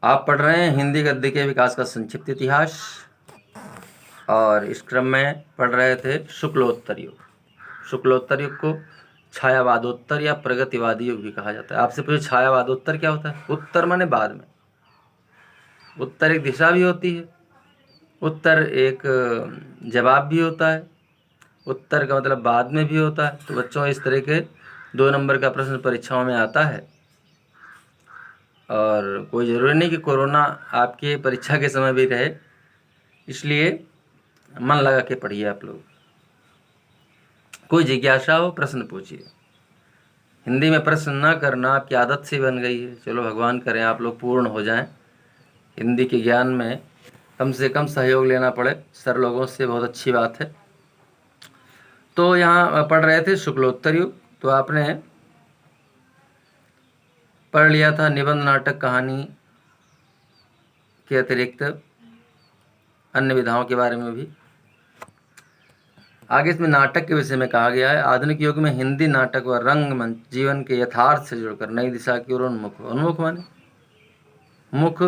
आप पढ़ रहे हैं हिंदी गद्य के विकास का संक्षिप्त इतिहास और इस क्रम में पढ़ रहे थे शुक्लोत्तर युग। शुक्लोत्तर युग को छायावादोत्तर या प्रगतिवादी युग भी कहा जाता है। आपसे पूछे छायावादोत्तर क्या होता है? उत्तर माने बाद में। उत्तर एक दिशा भी होती है, उत्तर एक जवाब भी होता है, उत्तर का मतलब बाद में भी होता है। तो बच्चों इस तरह के 2 नंबर का प्रश्न परीक्षाओं में आता है और कोई ज़रूरी नहीं कि कोरोना आपके परीक्षा के समय भी रहे, इसलिए मन लगा के पढ़िए। आप लोग कोई जिज्ञासा हो प्रश्न पूछिए। हिंदी में प्रश्न न करना आपकी आदत सी बन गई है। चलो भगवान करें आप लोग पूर्ण हो जाएं हिंदी के ज्ञान में, कम से कम सहयोग लेना पड़े सर लोगों से, बहुत अच्छी बात है। तो यहाँ पढ़ रहे थे शुक्लोत्तर युग। तो आपने पढ़ लिया था निबंध नाटक कहानी के अतिरिक्त अन्य विधाओं के बारे में भी। आगे इसमें नाटक के विषय में कहा गया है, आधुनिक युग में हिंदी नाटक व रंगमंच जीवन के यथार्थ से जुड़कर नई दिशा की ओर उन्मुख। उन्मुख माने मुख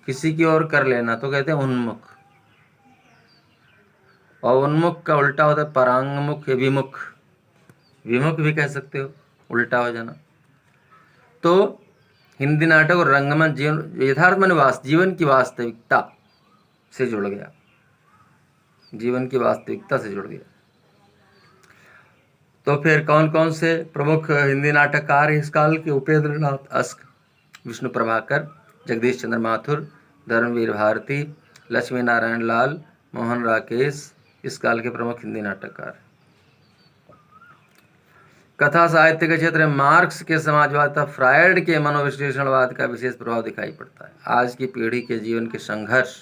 किसी की ओर कर लेना तो कहते हैं उन्मुख, और उन्मुख का उल्टा होता है परांगमुख या विमुख। विमुख भी कह सकते हो, उल्टा हो जाना। तो हिंदी नाटक और रंगमंच जीवन यथार्थ माने जीवन की वास्तविकता से जुड़ गया, जीवन की वास्तविकता से जुड़ गया। तो फिर कौन कौन से प्रमुख हिंदी नाटककार इस काल के? उपेंद्र नाथ अस्क, विष्णु प्रभाकर, जगदीश चंद्र माथुर, धर्मवीर भारती, लक्ष्मी नारायण लाल, मोहन राकेश इस काल के प्रमुख हिंदी नाटककार। कथा साहित्य के क्षेत्र में मार्क्स के समाजवाद तथा फ्रायड के मनोविश्लेषणवाद का विशेष प्रभाव दिखाई पड़ता है। आज की पीढ़ी के जीवन के संघर्ष,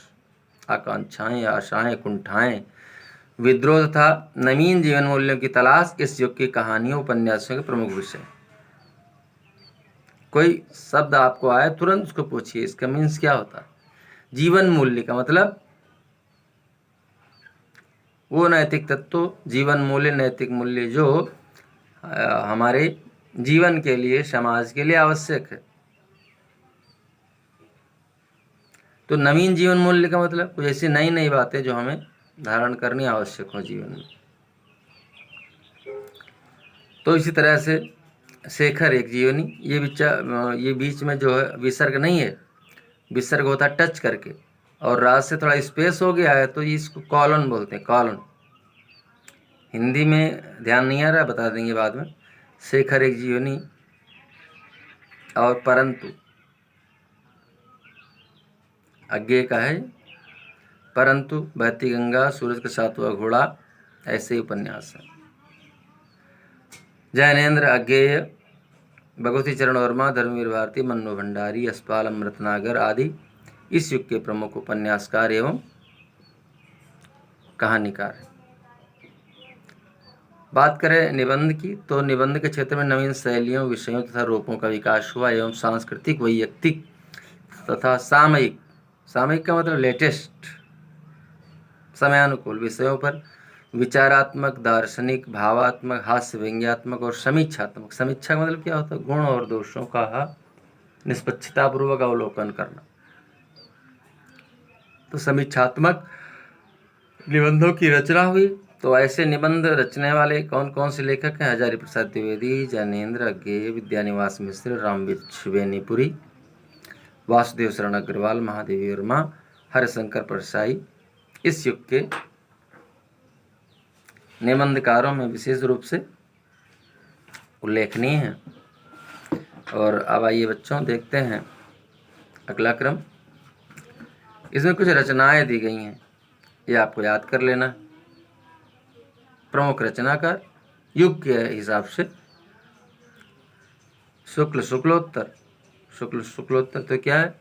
आकांक्षाएं, आशाएं, कुंठाएं, विद्रोह तथा नवीन जीवन मूल्यों की तलाश इस युग की कहानियों उपन्यासों के प्रमुख विषय। कोई शब्द आपको आए तुरंत उसको पूछिए इसका मीन्स क्या होता है। जीवन मूल्य का मतलब वो नैतिक तत्व, जीवन मूल्य, नैतिक मूल्य जो हमारे जीवन के लिए, समाज के लिए आवश्यक है। तो नवीन जीवन मूल्य का मतलब कुछ ऐसी नई नई बातें जो हमें धारण करनी आवश्यक हो जीवन में। तो इसी तरह से शेखर एक जीवनी, ये बीच में जो है विसर्ग नहीं है, विसर्ग होता है टच करके, और राज से थोड़ा स्पेस हो गया है तो इसको कॉलन बोलते हैं, कॉलन। हिंदी में ध्यान नहीं आ रहा, बता देंगे बाद में। शेखर एक जीवनी और परंतु अज्ञे का है, परंतु, बहती गंगा, सूरज का 7वां घोड़ा, ऐसे ही उपन्यास है। जैनेन्द्र अज्ञेय, भगवती चरण वर्मा, धर्मवीर भारती, मन्नू भंडारी, यशपाल अमृतनागर आदि इस युग के प्रमुख उपन्यासकार एवं कहानीकार हैं। बात करें निबंध की, तो निबंध के क्षेत्र में नवीन शैलियों, विषयों तथा रूपों का विकास हुआ एवं सांस्कृतिक, वैयक्तिक तथा सामयिक, सामयिक का मतलब लेटेस्ट, समयानुकूल विषयों पर विचारात्मक, दार्शनिक, भावात्मक, हास्य व्यंग्यात्मक और समीक्षात्मक। समीक्षा का मतलब क्या होता है? गुण और दोषों का निष्पक्षतापूर्वक अवलोकन करना। तो समीक्षात्मक निबंधों की रचना हुई। तो ऐसे निबंध रचने वाले कौन कौन से लेखक हैं? हजारी प्रसाद द्विवेदी, जैनेन्द्र अज्ञेय, विद्यानिवास मिश्र, रामवृक्ष बेनीपुरी, वासुदेव शरण अग्रवाल, महादेवी वर्मा, हरिशंकर परसाई इस युग के निबंधकारों में विशेष रूप से उल्लेखनीय हैं। और अब आइए बच्चों देखते हैं अगला क्रम। इसमें कुछ रचनाएं दी गई हैं, ये आपको याद कर लेना। प्रमुख रचनाकार युग के हिसाब से शुक्लोत्तर, शुक्लोत्तर तो क्या है?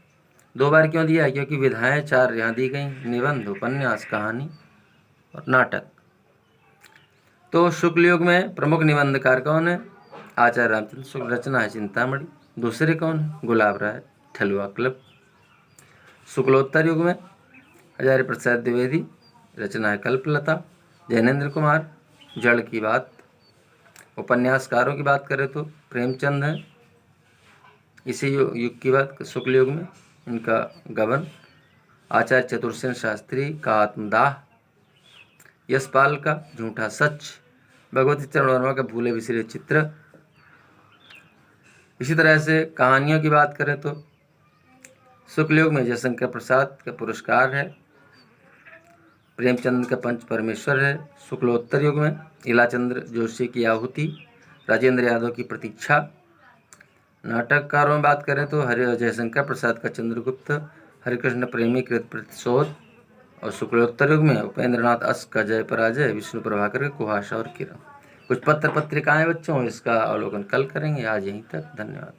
2 बार क्यों दिया है? क्योंकि विधाएं 4 यहाँ दी गई, निबंध, उपन्यास, कहानी और नाटक। तो शुक्ल युग में प्रमुख निबंधकार कौन है? आचार्य रामचंद्र शुक्ल, रचना है चिंतामणि। दूसरे कौन है? गुलाब राय, ठलुआ क्लब। शुक्लोत्तर युग में हजारी प्रसाद द्विवेदी, रचना है कल्पलता। जैनेन्द्र कुमार, जड़ की बात। उपन्यासकारों की बात करें तो प्रेमचंद है, इसी युग की बात शुक्ल युग में। उनका गबन, आचार्य चतुर्सेन शास्त्री का आत्मदाह, यशपाल का झूठा सच, भगवती चरण वर्मा का भूले बिसरे चित्र। इसी तरह से कहानियों की बात करें तो शुक्लयुग में जयशंकर प्रसाद का पुरस्कार है, प्रेमचंद का पंच परमेश्वर है, शुक्लोत्तर युग में इलाचंद्र जोशी की आहुति, राजेंद्र यादव की प्रतीक्षा। नाटककारों में बात करें तो जयशंकर प्रसाद का चंद्रगुप्त, हरिकृष्ण प्रेमी कृत प्रतिशोध, और शुक्लोत्तर युग में उपेंद्र नाथ अस का जय पराजय, विष्णु प्रभाकर का कुहासा और किरण। कुछ पत्र पत्रिकाएं बच्चों, इसका अवलोकन कल करेंगे। आज यहीं तक, धन्यवाद।